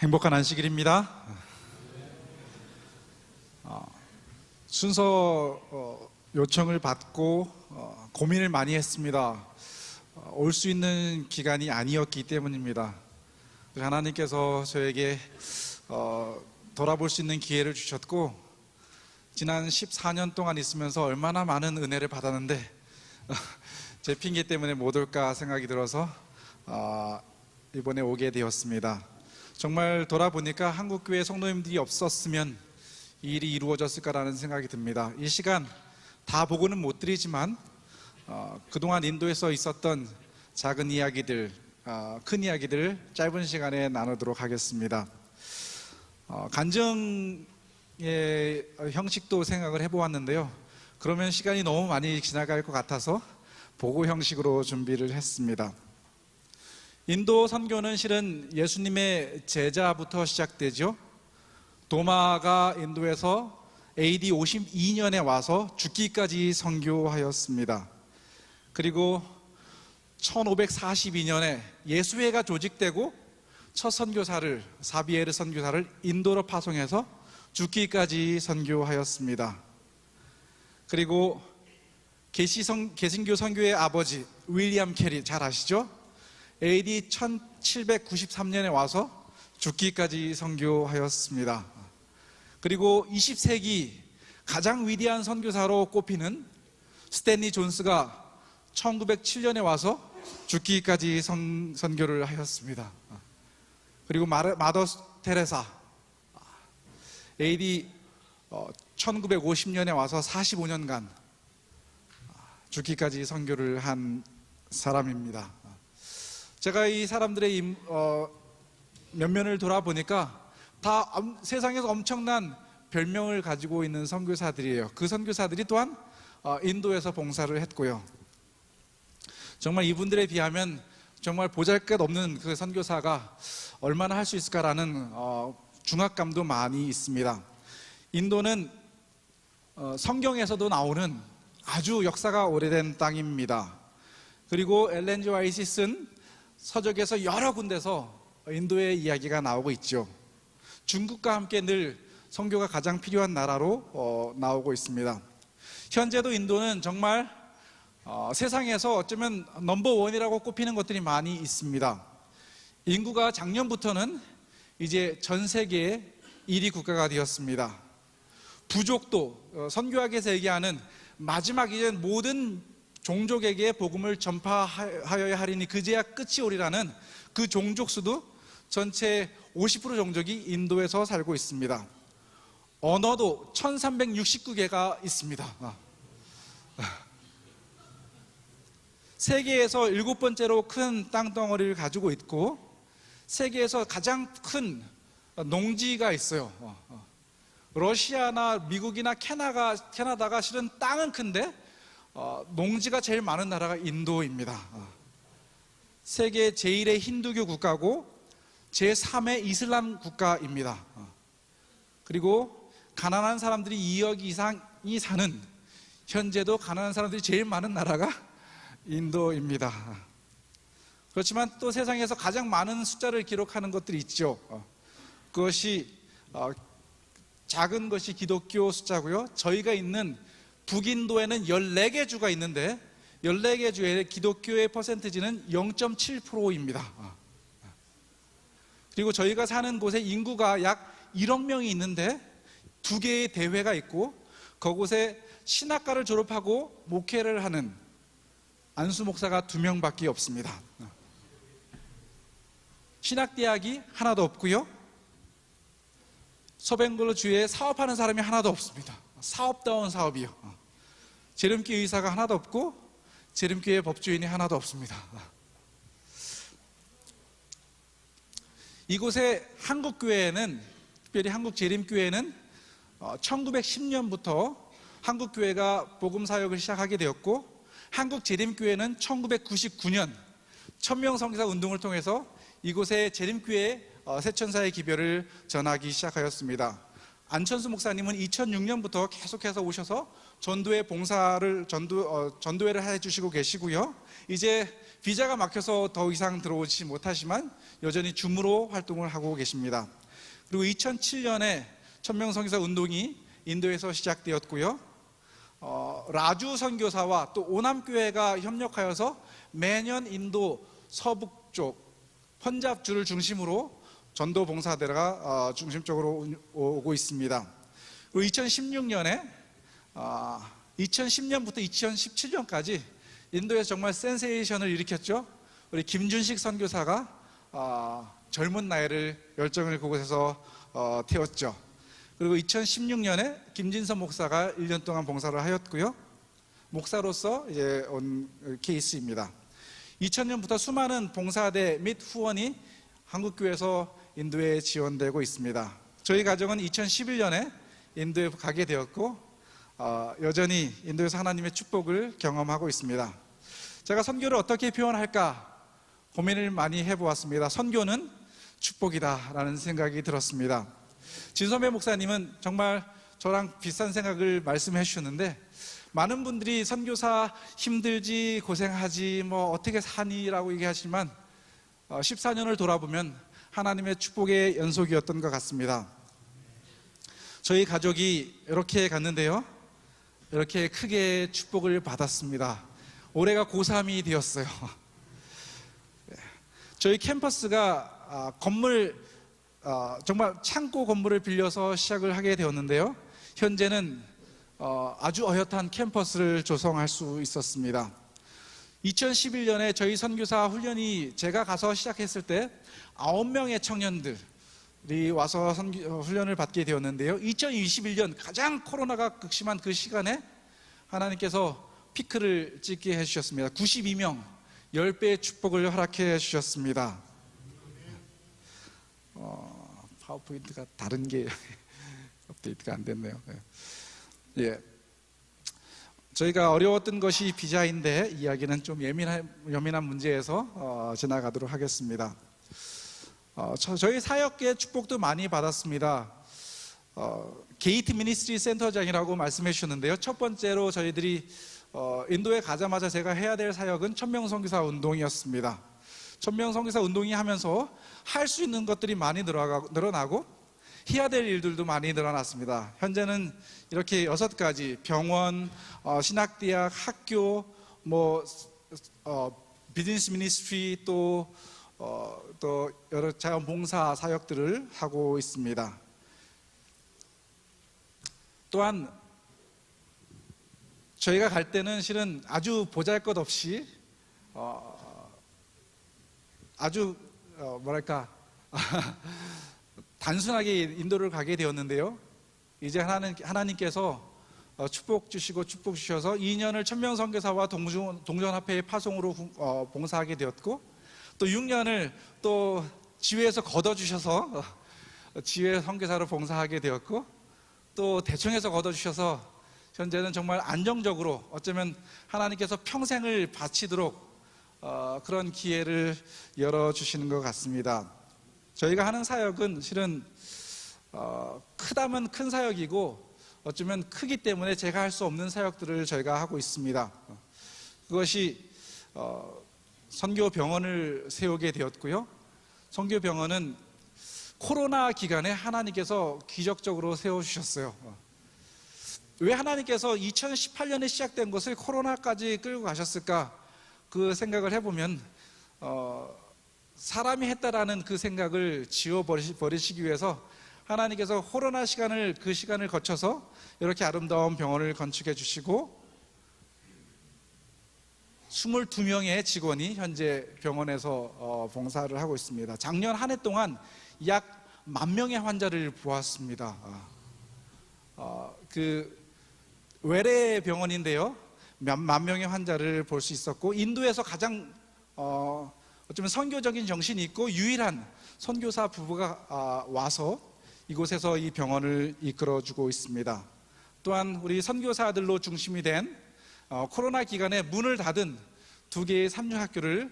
행복한 안식일입니다. 순서 요청을 받고 고민을 많이 했습니다. 올 수 있는 기간이 아니었기 때문입니다. 하나님께서 저에게 돌아볼 수 있는 기회를 주셨고, 지난 14년 동안 있으면서 얼마나 많은 은혜를 받았는데 제 핑계 때문에 못 올까 생각이 들어서 이번에 오게 되었습니다. 정말 돌아보니까 한국교회 성도님들이 없었으면 이 일이 이루어졌을까라는 생각이 듭니다. 이 시간 다 보고는 못 드리지만 그동안 인도에서 있었던 작은 이야기들, 큰 이야기들 짧은 시간에 나누도록 하겠습니다. 간증의 형식도 생각을 해보았는데요. 그러면 시간이 너무 많이 지나갈 것 같아서 보고 형식으로 준비를 했습니다. 인도 선교는 실은 예수님의 제자부터 시작되죠. 도마가 인도에서 AD 52년에 와서 죽기까지 선교하였습니다. 그리고 1542년에 예수회가 조직되고 첫 선교사를, 사비에르 선교사를 인도로 파송해서 죽기까지 선교하였습니다. 그리고 개신교 선교의 아버지 윌리엄 캐리, 잘 아시죠? AD 1793년에 와서 죽기까지 선교하였습니다. 그리고 20세기 가장 위대한 선교사로 꼽히는 스탠리 존스가 1907년에 와서 죽기까지 선교를 하였습니다. 그리고 마더 테레사 AD 1950년에 와서 45년간 죽기까지 선교를 한 사람입니다. 제가 이 사람들의 면면을 돌아보니까 다 세상에서 엄청난 별명을 가지고 있는 선교사들이에요. 그 선교사들이 또한 인도에서 봉사를 했고요. 정말 이분들에 비하면 정말 보잘것없는 그 선교사가 얼마나 할 수 있을까라는 중압감도 많이 있습니다. 인도는 성경에서도 나오는 아주 역사가 오래된 땅입니다. 그리고 엘렌 G. 화이트가 쓴 서적에서 여러 군데서 인도의 이야기가 나오고 있죠. 중국과 함께 늘 선교가 가장 필요한 나라로 나오고 있습니다. 현재도 인도는 정말 세상에서 어쩌면 넘버원이라고 꼽히는 것들이 많이 있습니다. 인구가 작년부터는 이제 전 세계의 1위 국가가 되었습니다. 부족도, 선교학에서 얘기하는 마지막 이제 모든 종족에게 복음을 전파하여야 하리니 그제야 끝이 오리라는 그 종족 수도 전체 50% 종족이 인도에서 살고 있습니다. 언어도 1369개가 있습니다. 세계에서 7번째로 큰 땅덩어리를 가지고 있고 세계에서 가장 큰 농지가 있어요. 러시아나 미국이나 캐나다가 실은 땅은 큰데 농지가 제일 많은 나라가 인도입니다. 세계 제1의 힌두교 국가고 제3의 이슬람 국가입니다. 그리고 가난한 사람들이 2억 이상이 사는, 현재도 가난한 사람들이 제일 많은 나라가 인도입니다. 그렇지만 또 세상에서 가장 많은 숫자를 기록하는 것들이 있죠. 그것이 작은 것이 기독교 숫자고요. 저희가 있는 북인도에는 14개 주가 있는데 14개 주의 기독교의 퍼센티지는 0.7%입니다. 그리고 저희가 사는 곳에 인구가 약 1억 명이 있는데 2개의 대회가 있고 그곳에 신학과를 졸업하고 목회를 하는 안수 목사가 2명밖에 없습니다. 신학대학이 하나도 없고요. 서뱅글로 주에 사업하는 사람이 하나도 없습니다. 사업다운 사업이요. 재림교회 의사가 하나도 없고 재림교회 법조인이 하나도 없습니다. 이곳에 한국교회는, 특별히 한국재림교회는 1910년부터 한국교회가 복음사역을 시작하게 되었고 한국재림교회는 1999년 천명성사 운동을 통해서 이곳에 재림교회 세천사의 기별을 전하기 시작하였습니다. 안천수 목사님은 2006년부터 계속해서 오셔서 전도회를 해주시고 계시고요. 이제 비자가 막혀서 더 이상 들어오지 못하지만 여전히 줌으로 활동을 하고 계십니다. 그리고 2007년에 천명선교사 운동이 인도에서 시작되었고요. 라주 선교사와 또 오남교회가 협력하여서 매년 인도 서북 쪽 펀잡주를 중심으로 전도 봉사대가 중심적으로 오고 있습니다. 그리고 2010년부터 2017년까지 인도에서 정말 센세이션을 일으켰죠. 우리 김준식 선교사가 젊은 나이를 열정을 그곳에서 태웠죠. 그리고 2016년에 김진선 목사가 1년 동안 봉사를 하였고요. 목사로서 이제 온 케이스입니다. 2000년부터 수많은 봉사대 및 후원이 한국교회에서 인도에 지원되고 있습니다. 저희 가정은 2011년에 인도에 가게 되었고 여전히 인도에서 하나님의 축복을 경험하고 있습니다. 제가 선교를 어떻게 표현할까 고민을 많이 해보았습니다. 선교는 축복이다라는 생각이 들었습니다. 진선배 목사님은 정말 저랑 비슷한 생각을 말씀해 주셨는데, 많은 분들이 선교사 힘들지 고생하지 뭐 어떻게 사니라고 얘기하지만 14년을 돌아보면 하나님의 축복의 연속이었던 것 같습니다. 저희 가족이 이렇게 갔는데요, 이렇게 크게 축복을 받았습니다. 올해가 고3이 되었어요. 저희 캠퍼스가 정말 창고 건물을 빌려서 시작을 하게 되었는데요, 현재는 아주 어엿한 캠퍼스를 조성할 수 있었습니다. 2011년에 저희 선교사 훈련이 제가 가서 시작했을 때 9명의 청년들이 와서 훈련을 받게 되었는데요, 2021년 가장 코로나가 극심한 그 시간에 하나님께서 피크를 찍게 해주셨습니다. 92명, 10배의 축복을 허락해 주셨습니다. 파워포인트가 다른 게 업데이트가 안 됐네요. 예. 저희가 어려웠던 것이 비자인데 이야기는 좀 예민한 문제에서 지나가도록 하겠습니다. 저희 사역계 축복도 많이 받았습니다. 게이트 미니스트리 센터장이라고 말씀해 주셨는데요, 첫 번째로 저희들이 인도에 가자마자 제가 해야 될 사역은 천명선교사 운동이었습니다. 천명선교사 운동이 하면서 할 수 있는 것들이 많이 늘어나고 해야 될 일들도 많이 늘어났습니다. 현재는 이렇게 6가지 병원, 신학대학, 학교, 비즈니스 미니스트리 또 여러 자원봉사 사역들을 하고 있습니다. 또한 저희가 갈 때는 실은 아주 보잘것없이 아주 단순하게 인도를 가게 되었는데요, 이제 하나님께서 축복 주셔서 2년을 천명선교사와 동전합회의 파송으로 봉사하게 되었고, 또 6년을 또 지회에서 걷어주셔서 지회 선교사로 봉사하게 되었고, 또 대청에서 걷어주셔서 현재는 정말 안정적으로 어쩌면 하나님께서 평생을 바치도록 그런 기회를 열어주시는 것 같습니다. 저희가 하는 사역은 실은 크다면 큰 사역이고 어쩌면 크기 때문에 제가 할 수 없는 사역들을 저희가 하고 있습니다. 그것이 선교병원을 세우게 되었고요, 선교병원은 코로나 기간에 하나님께서 기적적으로 세워주셨어요. 왜 하나님께서 2018년에 시작된 것을 코로나까지 끌고 가셨을까, 그 생각을 해보면 사람이 했다라는 그 생각을 지워버리시기 위해서 하나님께서 코로나 그 시간을 거쳐서 이렇게 아름다운 병원을 건축해 주시고 22명의 직원이 현재 병원에서 봉사를 하고 있습니다. 작년 한 해 동안 약 10,000명의 환자를 보았습니다. 그 외래 병원인데요, 만 명의 환자를 볼 수 있었고, 인도에서 가장 어쩌면 선교적인 정신이 있고 유일한 선교사 부부가 와서 이곳에서 이 병원을 이끌어주고 있습니다. 또한 우리 선교사들로 중심이 된 코로나 기간에 문을 닫은 2개의 삼류학교를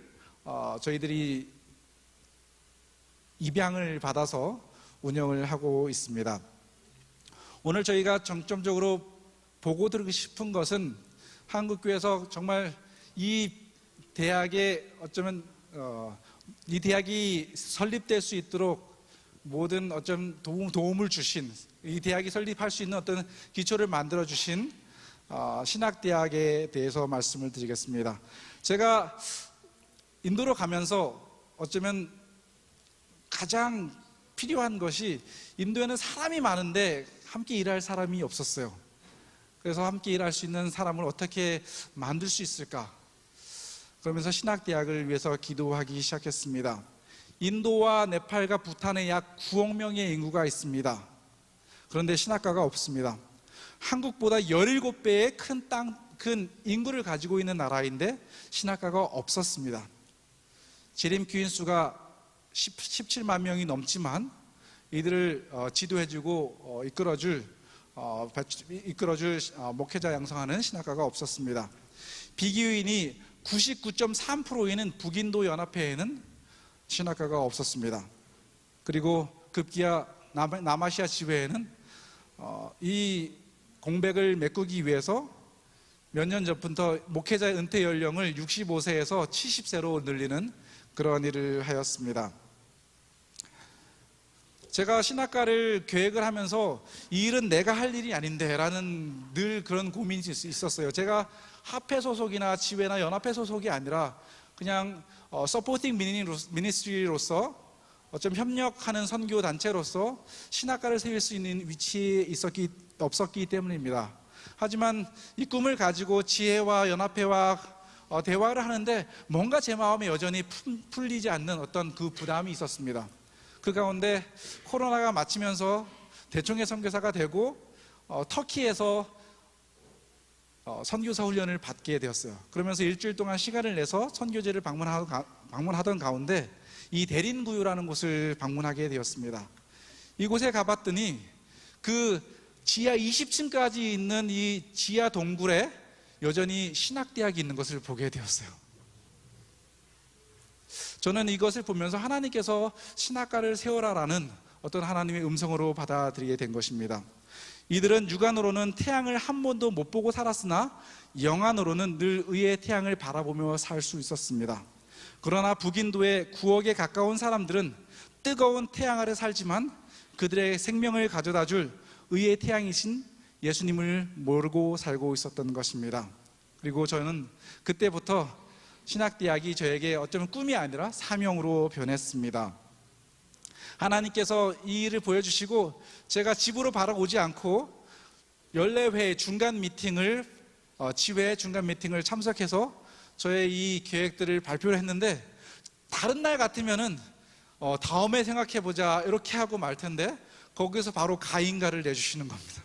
저희들이 입양을 받아서 운영을 하고 있습니다. 오늘 저희가 정점적으로 보고 드리고 싶은 것은 한국교회에서 정말 이 대학에 어쩌면 이 대학이 설립될 수 있도록 모든 어쩜 도움을 주신, 이 대학이 설립할 수 있는 어떤 기초를 만들어 주신 신학대학에 대해서 말씀을 드리겠습니다. 제가 인도로 가면서 어쩌면 가장 필요한 것이, 인도에는 사람이 많은데 함께 일할 사람이 없었어요. 그래서 함께 일할 수 있는 사람을 어떻게 만들 수 있을까? 그러면서 신학대학을 위해서 기도하기 시작했습니다. 인도와 네팔과 부탄에 약 9억 명의 인구가 있습니다. 그런데 신학과가 없습니다. 한국보다 17배의 큰 인구를 가지고 있는 나라인데 신학과가 없었습니다. 재림교인 수가 17만 명이 넘지만 이들을 지도해주고 이끌어줄 목회자 양성하는 신학과가 없었습니다. 비기후인이 99.3%인 북인도 연합회에는 신학과가 없었습니다. 그리고 급기야 남아시아 지회에는 이 공백을 메꾸기 위해서 몇 년 전부터 목회자의 은퇴 연령을 65세에서 70세로 늘리는 그런 일을 하였습니다. 제가 신학과를 계획을 하면서 이 일은 내가 할 일이 아닌데 라는 늘 그런 고민이 있었어요. 제가 합회 소속이나 지회나 연합회 소속이 아니라 그냥 서포팅 미니스트리로서 어쩜 협력하는 선교 단체로서 신학과를 세울 수 있는 위치에 없었기 때문입니다. 하지만 이 꿈을 가지고 지회와 연합회와 대화를 하는데 뭔가 제 마음에 여전히 풀리지 않는 어떤 그 부담이 있었습니다. 그 가운데 코로나가 마치면서 대청회 선교사가 되고 터키에서 선교사 훈련을 받게 되었어요. 그러면서 일주일 동안 시간을 내서 선교지를 방문하던 가운데 이 데린구유라는 곳을 방문하게 되었습니다. 이곳에 가봤더니 그 지하 20층까지 있는 이 지하 동굴에 여전히 신학대학이 있는 것을 보게 되었어요. 저는 이것을 보면서 하나님께서 신학과를 세워라라는 어떤 하나님의 음성으로 받아들이게 된 것입니다. 이들은 육안으로는 태양을 한 번도 못 보고 살았으나 영안으로는 늘 의의 태양을 바라보며 살 수 있었습니다. 그러나 북인도의 9억에 가까운 사람들은 뜨거운 태양 아래 살지만 그들의 생명을 가져다줄 의의 태양이신 예수님을 모르고 살고 있었던 것입니다. 그리고 저는 그때부터 신학대학이 저에게 어쩌면 꿈이 아니라 사명으로 변했습니다. 하나님께서 이 일을 보여주시고 제가 집으로 바로 오지 않고 14회 중간 미팅을 지회 중간 미팅을 참석해서 저의 이 계획들을 발표를 했는데, 다른 날 같으면은 다음에 생각해보자 이렇게 하고 말 텐데 거기서 바로 가인가를 내주시는 겁니다.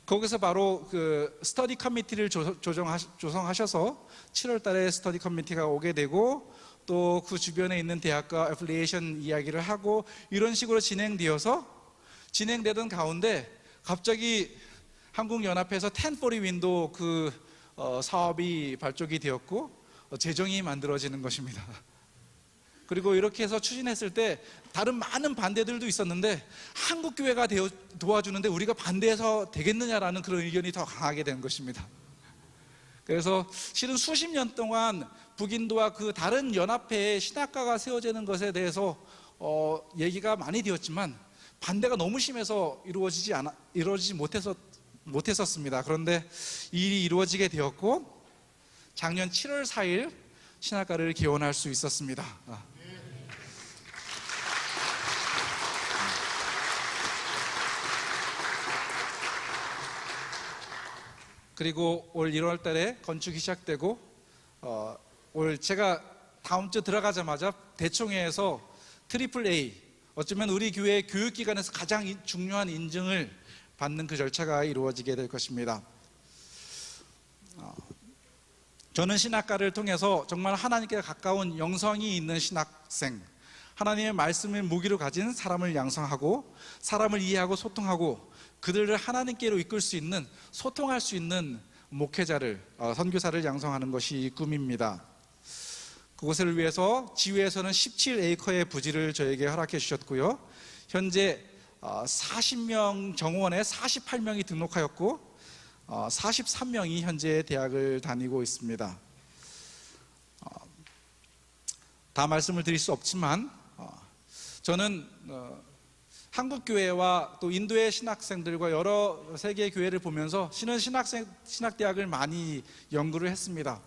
거기서 바로 그 스터디 커미티를 조성하셔서 7월 달에 스터디 커미티가 오게 되고 또 그 주변에 있는 대학과 애플리에이션 이야기를 하고 이런 식으로 진행되던 가운데 갑자기 한국연합회에서 1040 윈도우 사업이 발족이 되었고 재정이 만들어지는 것입니다. 그리고 이렇게 해서 추진했을 때 다른 많은 반대들도 있었는데 한국교회가 도와주는데 우리가 반대해서 되겠느냐라는 그런 의견이 더 강하게 된 것입니다. 그래서 실은 수십 년 동안 북인도와 그 다른 연합회에 신학과가 세워지는 것에 대해서 얘기가 많이 되었지만 반대가 너무 심해서 이루어지지 못했었습니다. 그런데 이 일이 이루어지게 되었고 작년 7월 4일 신학과를 개원할 수 있었습니다. 그리고 올 1월 달에 건축이 시작되고 올 제가 다음 주 들어가자마자 대총회에서 AAA, 어쩌면 우리 교회 교육기관에서 가장 중요한 인증을 받는 그 절차가 이루어지게 될 것입니다. 저는 신학과를 통해서 정말 하나님께 가까운 영성이 있는 신학생, 하나님의 말씀을 무기로 가진 사람을 양성하고 사람을 이해하고 소통하고 그들을 하나님께로 이끌 수 있는, 소통할 수 있는 목회자를, 선교사를 양성하는 것이 꿈입니다. 그것을 위해서 지회에서는 17에이커의 부지를 저에게 허락해 주셨고요. 현재 40명 정원에 48명이 등록하였고 43명이 현재 대학을 다니고 있습니다. 다 말씀을 드릴 수 없지만 저는 한국 교회와 또 인도의 신학생들과 여러 세계 교회를 보면서 신학대학을 많이 연구를 했습니다.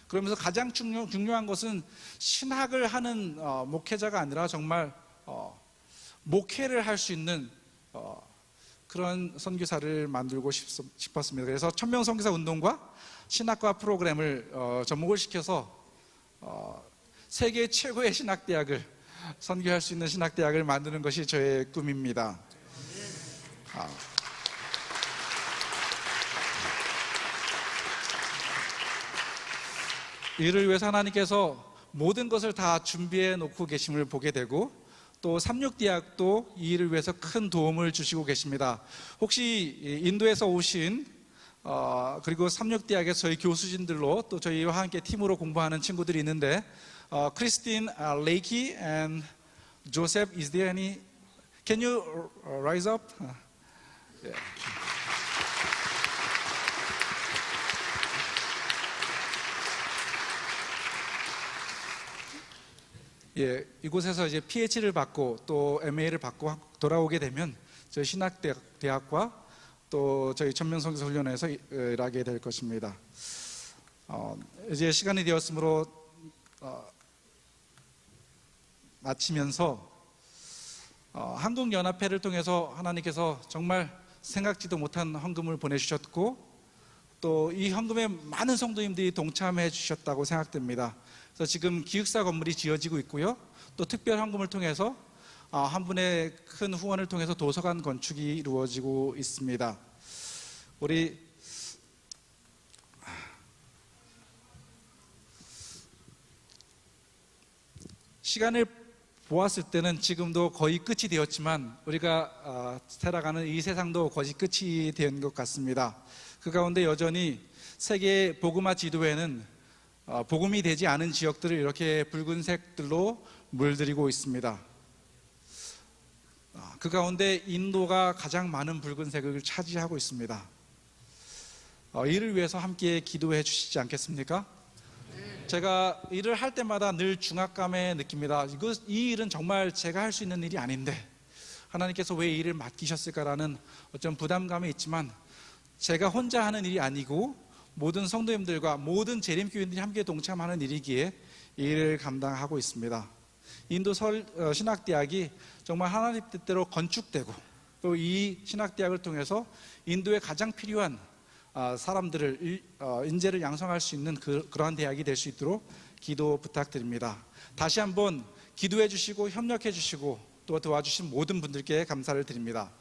그러면서 가장 중요한 것은 신학을 하는 목회자가 아니라 정말 목회를 할 수 있는 그런 선교사를 만들고 싶었습니다. 그래서 천명 선교사 운동과 신학과 프로그램을 접목을 시켜서 세계 최고의 신학대학을 선교할 수 있는 신학대학을 만드는 것이 저의 꿈입니다. 이를 위해서 하나님께서 모든 것을 다 준비해 놓고 계심을 보게 되고 또 삼육대학도 이 일을 위해서 큰 도움을 주시고 계십니다. 혹시 인도에서 오신 그리고 삼육대학에서 저희 교수진들로 또 저희와 함께 팀으로 공부하는 친구들이 있는데 크리스틴, 레이키 and Joseph, is there any? Can you rise up? Yeah. 예, 이곳에서 이제 PhD를 받고 또 MA를 받고 돌아오게 되면 저희 신학대학과 또 저희 천명선교사 훈련에서 일하게 될 것입니다. 이제 시간이 되었으므로 마치면서 한국연합회를 통해서 하나님께서 정말 생각지도 못한 헌금을 보내주셨고 또 이 헌금에 많은 성도님들이 동참해 주셨다고 생각됩니다. 그래서 지금 기숙사 건물이 지어지고 있고요. 또 특별 헌금을 통해서 한 분의 큰 후원을 통해서 도서관 건축이 이루어지고 있습니다. 우리 시간을 보았을 때는 지금도 거의 끝이 되었지만 우리가 살아가는 이 세상도 거의 끝이 된 것 같습니다. 그 가운데 여전히 세계 복음화 지도에는 복음이 되지 않은 지역들을 이렇게 붉은색들로 물들이고 있습니다. 그 가운데 인도가 가장 많은 붉은색을 차지하고 있습니다. 이를 위해서 함께 기도해 주시지 않겠습니까? 제가 일을 할 때마다 늘 중압감에 느낍니다. 이 일은 정말 제가 할 수 있는 일이 아닌데 하나님께서 왜 이 일을 맡기셨을까라는 어떤 부담감이 있지만 제가 혼자 하는 일이 아니고 모든 성도님들과 모든 재림교인들이 함께 동참하는 일이기에 이 일을 감당하고 있습니다. 인도 신학대학이 정말 하나님 뜻대로 건축되고 또 이 신학대학을 통해서 인도에 가장 필요한 사람들을 인재를 양성할 수 있는 그러한 대학이 될 수 있도록 기도 부탁드립니다. 다시 한번 기도해 주시고 협력해 주시고 또 도와주신 모든 분들께 감사를 드립니다.